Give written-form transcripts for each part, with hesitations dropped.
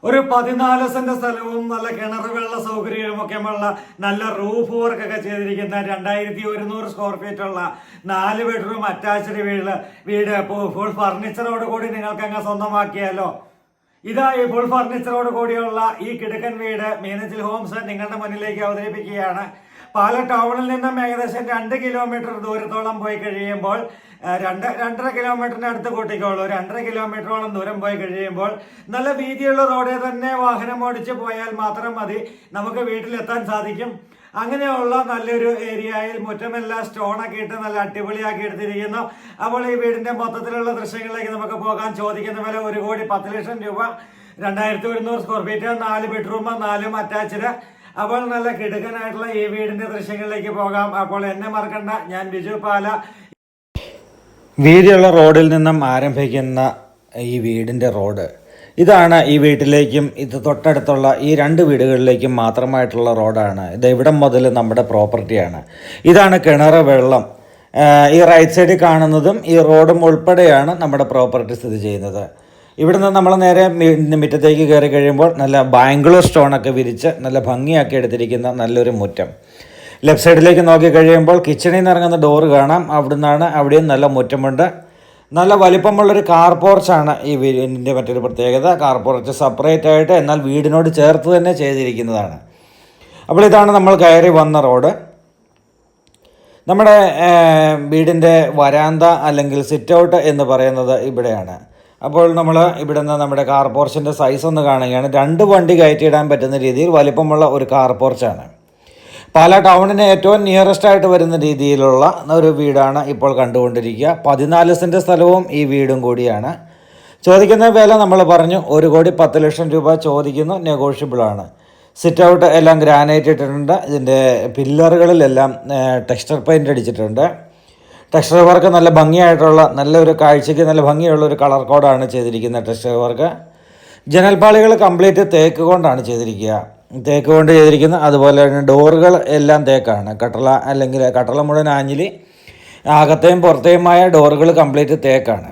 ഒരു 14 സെന്റ് സ്ഥലവും നല്ല കിണർ വെള്ള സൗകര്യവും ഒക്കെയുള്ള നല്ല റൂഫ് വർക്കൊക്കെ ചെയ്തിരിക്കുന്ന 2100 സ്ക്വയർ ഫീറ്റ് ഉള്ള 4 ബെഡ്റൂം അറ്റാച്ച്ഡ് വീട് ഫുൾ ഫർണിച്ചറോട് കൂടി നിങ്ങൾക്ക് അങ്ങ് സ്വന്തമാക്കിയാലോ. ഇതാ ഈ ഫുൾ ഫർണിച്ചറോട് കൂടിയുള്ള ഈ കിടക്കൻ വീട് മീനച്ചിൽ ഹോംസ് നിങ്ങളുടെ മുന്നിലേക്ക് അവതരിപ്പിക്കുകയാണ്. പാല ടൗണിൽ നിന്നും ഏകദേശം 2 കിലോമീറ്റർ ദൂരത്തോളം പോയി കഴിയുമ്പോൾ 2.5 കിലോമീറ്ററിന് അടുത്ത് കൂട്ടിക്കോളൂ. 2.5 കിലോമീറ്ററോളം ദൂരം പോയി കഴിയുമ്പോൾ നല്ല വീതിയുള്ള റോഡിൽ തന്നെ വാഹനം ഓടിച്ച് പോയാൽ മാത്രം മതി നമുക്ക് വീട്ടിലെത്താൻ സാധിക്കും. അങ്ങനെയുള്ള നല്ലൊരു ഏരിയയിൽ മുറ്റമെല്ലാം സ്റ്റോണൊക്കെ ഇട്ട് നല്ല അടിപൊളിയാക്കി എടുത്തിരിക്കുന്നു. അപ്പോൾ ഈ വീടിന്റെ മൊത്തത്തിലുള്ള ദൃശ്യങ്ങളിലേക്ക് നമുക്ക് പോകാൻ. ചോദിക്കുന്ന വില 1,10,00,000 രൂപ. 2100 സ്ക്വയർ ഫീറ്റ്, 4 ബെഡ്റൂം, 4 അറ്റാച്ച്ഡ്. അപ്പോൾ നല്ല കിടുക്കനായിട്ടുള്ള ഈ വീടിന്റെ ദൃശ്യങ്ങളിലേക്ക് പോകാം. അപ്പോൾ എന്നെ മറക്കണ്ട, ഞാൻ ബിജു പാല. വീതിയുള്ള റോഡിൽ നിന്നും ആരംഭിക്കുന്ന ഈ വീടിൻ്റെ റോഡ് ഇതാണ്. ഈ വീട്ടിലേക്കും ഇത് തൊട്ടടുത്തുള്ള ഈ 2 വീടുകളിലേക്കും മാത്രമായിട്ടുള്ള റോഡാണ്. ഇത് ഇവിടം മുതൽ നമ്മുടെ പ്രോപ്പർട്ടിയാണ്. ഇതാണ് കിണറ് വെള്ളം. ഈ റൈറ്റ് സൈഡിൽ കാണുന്നതും ഈ റോഡും ഉൾപ്പെടെയാണ് നമ്മുടെ പ്രോപ്പർട്ടി സ്ഥിതി ചെയ്യുന്നത്. ഇവിടുന്ന് നമ്മൾ നേരെ മുറ്റത്തേക്ക് കയറി കഴിയുമ്പോൾ നല്ല ബാംഗ്ലൂർ സ്റ്റോണൊക്കെ വിരിച്ച് നല്ല ഭംഗിയാക്കി എടുത്തിരിക്കുന്ന നല്ലൊരു മുറ്റം. ലെഫ്റ്റ് സൈഡിലേക്ക് നോക്കി കഴിയുമ്പോൾ കിച്ചണിൽ നിന്ന് ഇറങ്ങുന്ന ഡോറ് കാണാം. അവിടെയും നല്ല മുറ്റമുണ്ട്. നല്ല വലിപ്പമുള്ളൊരു കാർ പോർച്ചാണ് ഈ വീടിൻ്റെ മറ്റൊരു പ്രത്യേകത. കാർ പോർച്ച് സെപ്പറേറ്റ് ആയിട്ട് എന്നാൽ വീടിനോട് ചേർത്ത് തന്നെ ചെയ്തിരിക്കുന്നതാണ്. അപ്പോൾ ഇതാണ് നമ്മൾ കയറി വന്ന റോഡ്. നമ്മുടെ വീടിൻ്റെ വരാന്ത അല്ലെങ്കിൽ സിറ്റ് ഔട്ട് എന്ന് പറയുന്നത് ഇവിടെയാണ്. അപ്പോൾ നമ്മൾ ഇവിടെ നിന്ന് നമ്മുടെ കാർ പോർച്ചിൻ്റെ സൈസ് ഒന്ന് കാണുകയാണ്. 2 വണ്ടി കയറ്റിയിടാൻ പറ്റുന്ന രീതിയിൽ വലിപ്പമുള്ള ഒരു കാർ പോർച്ചാണ്. പാലാ ടൗണിന് ഏറ്റവും നിയറസ്റ്റ് ആയിട്ട് വരുന്ന രീതിയിലുള്ള ഒരു വീടാണ് ഇപ്പോൾ കണ്ടുകൊണ്ടിരിക്കുക. 14 സെൻറ്റ് സ്ഥലവും ഈ വീടും കൂടിയാണ്. ചോദിക്കുന്ന വില നമ്മൾ പറഞ്ഞു 1,10,00,000 രൂപ ചോദിക്കുന്നു. നെഗോഷ്യബിളാണ്. സിറ്റ് ഔട്ട് എല്ലാം ഗ്രാനൈറ്റ് ഇട്ടിട്ടുണ്ട്. ഇതിൻ്റെ പില്ലറുകളിലെല്ലാം ടെക്സ്ചർ പെയിൻ്റ് അടിച്ചിട്ടുണ്ട്. ടെക്സ്ചർ വർക്ക് നല്ല ഭംഗിയായിട്ടുള്ള നല്ലൊരു കാഴ്ചയ്ക്ക് നല്ല ഭംഗിയുള്ള ഒരു കളർ കോഡാണ് ചെയ്തിരിക്കുന്നത് ടെക്സ്ചർ വർക്ക്. ജനൽപ്പാളികൾ കംപ്ലീറ്റ് തേക്ക് കൊണ്ടാണ് ചെയ്തിരിക്കുക. തേക്ക് കൊണ്ട് ചെയ്തിരിക്കുന്നത്. അതുപോലെ തന്നെ ഡോറുകൾ എല്ലാം തേക്കാണ്. കട്ടള മുഴുവൻ ആഞ്ഞിലി. അകത്തെയും പുറത്തെയുമായ ഡോറുകൾ കംപ്ലീറ്റ് തേക്കാണ്.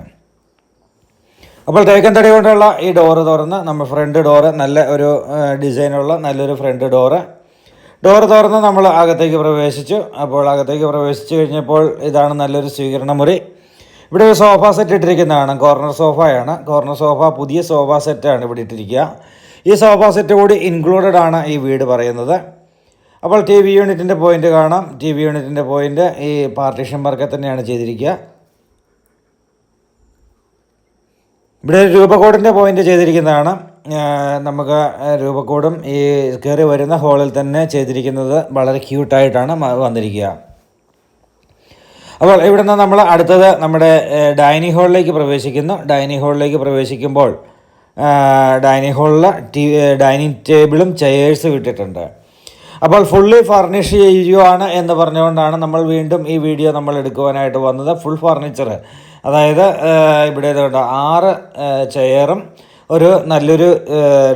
അപ്പോൾ തേക്കൻ തടി കൊണ്ടുള്ള ഈ ഡോറ് തുറന്ന് നമ്മൾ ഫ്രണ്ട് ഡോറ് നല്ല ഒരു ഡിസൈനുള്ള നല്ലൊരു ഫ്രണ്ട് ഡോറ് തുറന്ന് നമ്മൾ അകത്തേക്ക് പ്രവേശിച്ചു. അപ്പോൾ അകത്തേക്ക് പ്രവേശിച്ച് കഴിഞ്ഞപ്പോൾ ഇതാണ് നല്ലൊരു സ്വീകരണ മുറി. ഇവിടെ ഒരു സോഫ സെറ്റ് ഇട്ടിരിക്കുന്നതാണ്. കോർണർ സോഫയാണ്. കോർണർ സോഫ പുതിയ സോഫ സെറ്റാണ് ഇവിടെ ഇട്ടിരിക്കുക. ഈ സോഫ സെറ്റ് കൂടി ഇൻക്ലൂഡഡ് ആണ് ഈ വീട് പറയുന്നത്. അപ്പോൾ ടി വി യൂണിറ്റിൻ്റെ പോയിൻ്റ് കാണാം. ടി വി യൂണിറ്റിൻ്റെ പോയിൻ്റ് ഈ പാർട്ടീഷൻ വർക്ക് തന്നെയാണ് ചെയ്തിരിക്കുക. ഇവിടെ രൂപക്കോഡിൻ്റെ പോയിൻ്റ് ചെയ്തിരിക്കുന്നതാണ്. നമുക്ക് രൂപക്കോടും ഈ കയറി വരുന്ന ഹോളിൽ തന്നെ ചെയ്തിരിക്കുന്നത് വളരെ ക്യൂട്ടായിട്ടാണ് വന്നിരിക്കുക. അപ്പോൾ ഇവിടെ നിന്ന് നമ്മൾ അടുത്തത് നമ്മുടെ ഡൈനിങ് ഹാളിലേക്ക് പ്രവേശിക്കുന്നു. ഡൈനിങ് ഹാളിലേക്ക് പ്രവേശിക്കുമ്പോൾ ഡൈനിങ് ഹാളിൽ ഡൈനിങ് ടേബിളും ചെയേഴ്സും ഇട്ടിട്ടുണ്ട്. അപ്പോൾ ഫുള്ളി ഫർണിഷ് ചെയ്യുകയാണ് എന്ന് പറഞ്ഞുകൊണ്ടാണ് നമ്മൾ വീണ്ടും ഈ വീഡിയോ നമ്മൾ എടുക്കുവാനായിട്ട് വന്നത്. ഫുൾ ഫർണിച്ചർ, അതായത് ഇവിടെ 6 ചെയറും ഒരു നല്ലൊരു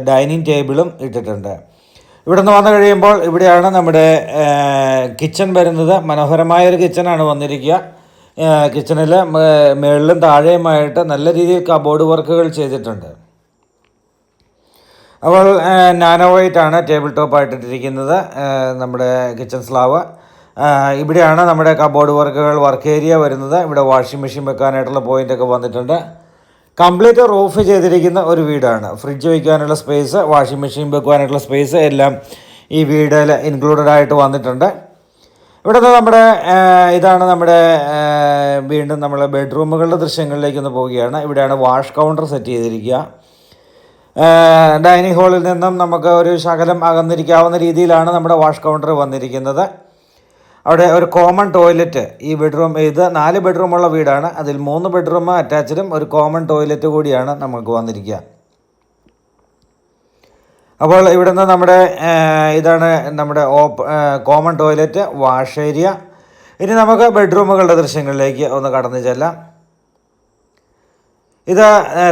ഡൈനിങ് ടേബിളും ഇട്ടിട്ടുണ്ട്. ഇവിടെ നിന്ന് വന്നു കഴിയുമ്പോൾ ഇവിടെയാണ് നമ്മുടെ കിച്ചൺ വരുന്നത്. മനോഹരമായൊരു കിച്ചണാണ് വന്നിരിക്കുക. കിച്ചണിൽ മുകളിലും താഴെയുമായിട്ട് നല്ല രീതിയിൽ കബോർഡ് വർക്കുകൾ ചെയ്തിട്ടുണ്ട്. അപ്പോൾ നാനോ വൈറ്റാണ് ടേബിൾ ടോപ്പായിട്ടിരിക്കുന്നത് നമ്മുടെ കിച്ചൺ സ്ലാവ്. ഇവിടെയാണ് നമ്മുടെ കബോർഡ് വർക്കുകൾ വർക്ക് ഏരിയ വരുന്നത്. ഇവിടെ വാഷിംഗ് മെഷീൻ വെക്കാനായിട്ടുള്ള പോയിൻ്റൊക്കെ വന്നിട്ടുണ്ട്. കംപ്ലീറ്റ് റൂഫ് ചെയ്തിരിക്കുന്ന ഒരു വീടാണ്. ഫ്രിഡ്ജ് വയ്ക്കാനുള്ള സ്പേസ്, വാഷിംഗ് മെഷീൻ വെക്കാനായിട്ടുള്ള സ്പേസ് എല്ലാം ഈ വീടിൽ ഇൻക്ലൂഡഡ് ആയിട്ട് വന്നിട്ടുണ്ട്. ഇവിടുത്തെ ഇതാണ് നമ്മുടെ വീണ്ടും നമ്മൾ ബെഡ്റൂമുകളുടെ ദൃശ്യങ്ങളിലേക്കൊന്ന് പോവുകയാണ്. ഇവിടെയാണ് വാഷ് കൗണ്ടർ സെറ്റ് ചെയ്തിരിക്കുക. ഡൈനിങ് ഹാളിൽ നിന്നും നമുക്ക് ഒരു ശകലം അകന്നിരിക്കാവുന്ന രീതിയിലാണ് നമ്മുടെ വാഷ് കൗണ്ടർ വന്നിരിക്കുന്നത്. അവിടെ ഒരു കോമൺ ടോയ്ലറ്റ് ഈ ഇത് 4 ബെഡ്റൂമുള്ള വീടാണ്. അതിൽ 3 ബെഡ്റൂം അറ്റാച്ച്ഡും ഒരു കോമൺ ടോയ്ലറ്റ് കൂടിയാണ് നമുക്ക് വന്നിരിക്കുക. അപ്പോൾ ഇവിടുന്ന് ഇതാണ് നമ്മുടെ കോമൺ ടോയ്ലറ്റ്, വാഷ് ഏരിയ. ഇനി നമുക്ക് ബെഡ്റൂമുകളുടെ ദൃശ്യങ്ങളിലേക്ക് ഒന്ന് കടന്നു ചെല്ലാം. ഇത്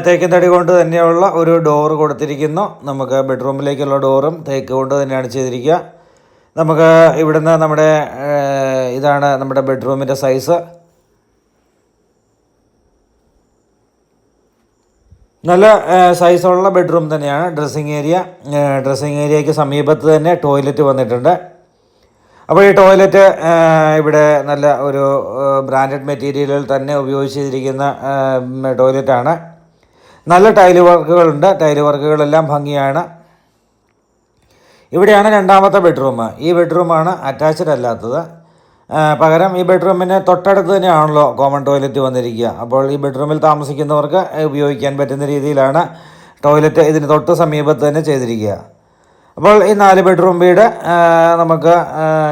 തേക്കിൻ തടി കൊണ്ട് തന്നെയുള്ള ഒരു ഡോറ് കൊടുത്തിരിക്കുന്നു. നമുക്ക് ബെഡ്റൂമിലേക്കുള്ള ഡോറും തേക്ക് കൊണ്ട് തന്നെയാണ് ചെയ്തിരിക്കുക. നമുക്ക് ഇവിടുന്ന് ഇതാണ് നമ്മുടെ ബെഡ്റൂമിൻ്റെ സൈസ്. നല്ല സൈസുള്ള ബെഡ്റൂം തന്നെയാണ്. ഡ്രസ്സിങ് ഏരിയയ്ക്ക് സമീപത്ത് തന്നെ ടോയ്ലറ്റ് വന്നിട്ടുണ്ട്. അപ്പോൾ ഈ ടോയ്ലറ്റ് ഇവിടെ നല്ല ഒരു ബ്രാൻഡഡ് മെറ്റീരിയലുകൾ തന്നെ ഉപയോഗിച്ചിരിക്കുന്ന ടോയ്ലറ്റാണ്. നല്ല ടൈല് വർക്കുകളുണ്ട്. ടൈല് വർക്കുകളെല്ലാം ഭംഗിയാണ്. ഇവിടെയാണ് രണ്ടാമത്തെ ബെഡ്റൂം. ഈ ബെഡ്റൂമാണ് അറ്റാച്ച്ഡ് അല്ലാത്തത്. പകരം ഈ ബെഡ്റൂമിന് തൊട്ടടുത്ത് തന്നെയാണല്ലോ കോമൺ ടോയ്ലറ്റ് വന്നിരിക്കുക. അപ്പോൾ ഈ ബെഡ്റൂമിൽ താമസിക്കുന്നവർക്ക് ഉപയോഗിക്കാൻ പറ്റുന്ന രീതിയിലാണ് ടോയ്ലറ്റ് ഇതിന് തൊട്ട് സമീപത്ത് തന്നെ ചെയ്തിരിക്കുക. അപ്പോൾ ഈ 4 ബെഡ്റൂം വീട് നമുക്ക്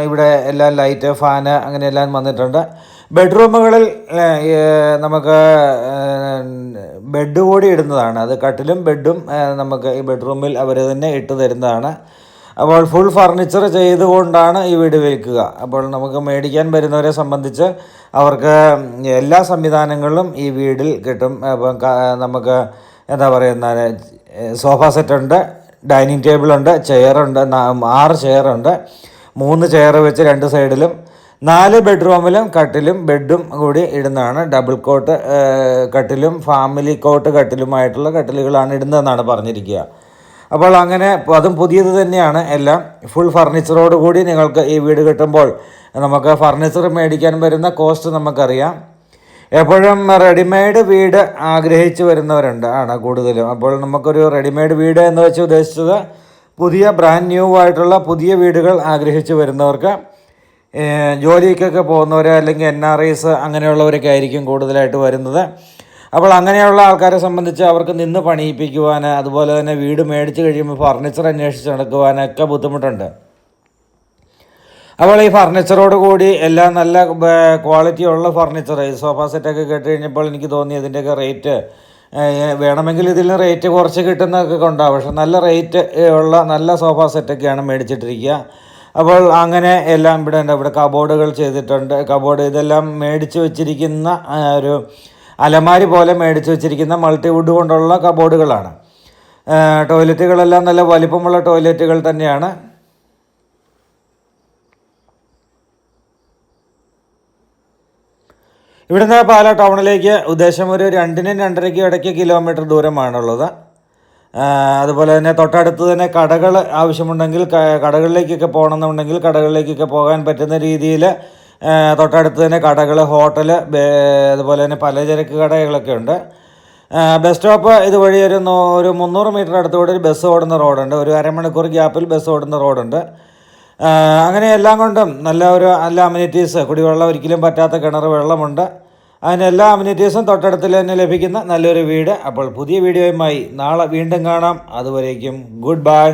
ഇവിടെ എല്ലാം ലൈറ്റ്, ഫാന് അങ്ങനെയെല്ലാം വന്നിട്ടുണ്ട്. ബെഡ്റൂമുകളിൽ നമുക്ക് ബെഡ് കൂടി ഇടുന്നതാണ്. അത് കട്ടിലും ബെഡും നമുക്ക് ഈ ബെഡ്റൂമിൽ അവർ തന്നെ ഇട്ട് തരുന്നതാണ്. അപ്പോൾ ഫുൾ ഫർണിച്ചർ ചെയ്തുകൊണ്ടാണ് ഈ വീട് വിൽക്കുക. അപ്പോൾ നമുക്ക് മേടിക്കാൻ വരുന്നവരെ സംബന്ധിച്ച് അവർക്ക് എല്ലാ സംവിധാനങ്ങളും ഈ വീടിൽ കിട്ടും. അപ്പം നമുക്ക് എന്താ പറയുന്ന സോഫ സെറ്റുണ്ട്, ഡൈനിങ് ടേബിളുണ്ട്, ചെയറുണ്ട്, 6 ചെയറുണ്ട്. 3 ചെയർ വെച്ച് 2 സൈഡിലും. 4 ബെഡ്റൂമിലും കട്ടിലും ബെഡും കൂടി ഇടുന്നതാണ്. ഡബിൾ കോട്ട് കട്ടിലും ഫാമിലി കോട്ട് കട്ടിലുമായിട്ടുള്ള കട്ടിലുകളാണ് ഇടുന്നതെന്നാണ് പറഞ്ഞിരിക്കുക. അപ്പോൾ അങ്ങനെ അതും പുതിയത് തന്നെയാണ്. എല്ലാം ഫുൾ ഫർണിച്ചറോട് കൂടി നിങ്ങൾക്ക് ഈ വീട് കിട്ടുമ്പോൾ നമുക്ക് ഫർണിച്ചർ മേടിക്കാൻ വരുന്ന കോസ്റ്റ് നമുക്കറിയാം. എപ്പോഴും റെഡിമെയ്ഡ് വീട് ആഗ്രഹിച്ച് വരുന്നവരുണ്ട് ആണ് കൂടുതലും. അപ്പോൾ നമുക്കൊരു റെഡിമെയ്ഡ് വീട് എന്ന് വെച്ച് ഉദ്ദേശിച്ചത് പുതിയ ബ്രാൻഡ് ന്യൂ ആയിട്ടുള്ള പുതിയ വീടുകൾ ആഗ്രഹിച്ച് വരുന്നവർക്ക്, ജോലിക്കൊക്കെ പോകുന്നവർ അല്ലെങ്കിൽ NRIs അങ്ങനെയുള്ളവരൊക്കെ ആയിരിക്കും കൂടുതലായിട്ട് വരുന്നത്. അപ്പോൾ അങ്ങനെയുള്ള ആൾക്കാരെ സംബന്ധിച്ച് അവർക്ക് നിന്ന് പണിയിപ്പിക്കുവാൻ, അതുപോലെ തന്നെ വീട് മേടിച്ച് കഴിയുമ്പോൾ ഫർണിച്ചർ അന്വേഷിച്ച് നടക്കുവാനൊക്കെ ബുദ്ധിമുട്ടുണ്ട്. അപ്പോൾ ഈ ഫർണിച്ചറോട് കൂടി എല്ലാം നല്ല ക്വാളിറ്റി ഉള്ള ഫർണിച്ചർ, ഈ സോഫ സെറ്റൊക്കെ കേട്ട് കഴിഞ്ഞപ്പോൾ എനിക്ക് തോന്നി ഇതിൻ്റെയൊക്കെ റേറ്റ് വേണമെങ്കിൽ ഇതിൽ റേറ്റ് കുറച്ച് കിട്ടുന്നതൊക്കെ ഉണ്ടാവും. പക്ഷെ നല്ല റേറ്റ് ഉള്ള നല്ല സോഫ സെറ്റൊക്കെയാണ് മേടിച്ചിട്ടിരിക്കുക. അപ്പോൾ അങ്ങനെ എല്ലാം ഇവിടെ ഉണ്ട്. ഇവിടെ കബോർഡുകൾ ചെയ്തിട്ടുണ്ട്. കബോർഡ് ഇതെല്ലാം മേടിച്ച് വെച്ചിരിക്കുന്ന ഒരു അലമാരി പോലെ മേടിച്ച് വെച്ചിരിക്കുന്ന മൾട്ടിവുഡ് കൊണ്ടുള്ള കബോർഡുകളാണ്. ടോയ്ലറ്റുകളെല്ലാം നല്ല വലിപ്പമുള്ള ടോയ്ലറ്റുകൾ തന്നെയാണ്. ഇവിടുന്ന് പാലാ ടൗണിലേക്ക് ഉദ്ദേശം ഒരു 2-നും 2.5 ഇടയ്ക്ക് കിലോമീറ്റർ ദൂരമാണുള്ളത്. അതുപോലെ തന്നെ തൊട്ടടുത്ത് തന്നെ കടകൾ ആവശ്യമുണ്ടെങ്കിൽ കടകളിലേക്കൊക്കെ പോകണമെന്നുണ്ടെങ്കിൽ കടകളിലേക്കൊക്കെ പോകാൻ പറ്റുന്ന രീതിയിൽ തൊട്ടടുത്ത് തന്നെ കടകൾ, ഹോട്ടൽ, അതുപോലെ തന്നെ പലചരക്ക് കടകളൊക്കെ ഉണ്ട്. ബസ് സ്റ്റോപ്പ് ഇതുവഴി ഒരു 300 മീറ്റർ അടുത്തുകൂടി ഒരു ബസ് ഓടുന്ന റോഡുണ്ട്. ഒരു അരമണിക്കൂർ ഗ്യാപ്പിൽ ബസ് ഓടുന്ന റോഡുണ്ട്. അങ്ങനെ എല്ലാം കൊണ്ടും നല്ല അമ്യൂണിറ്റീസ്, കുടിവെള്ളം ഒരിക്കലും പറ്റാത്ത കിണർ വെള്ളമുണ്ട്. അതിന് എല്ലാ അമ്യൂണിറ്റീസും തൊട്ടടുത്തിൽ തന്നെ ലഭിക്കുന്ന നല്ലൊരു വീട്. അപ്പോൾ പുതിയ വീഡിയോയുമായി നാളെ വീണ്ടും കാണാം. അതുവരേക്കും ഗുഡ് ബൈ.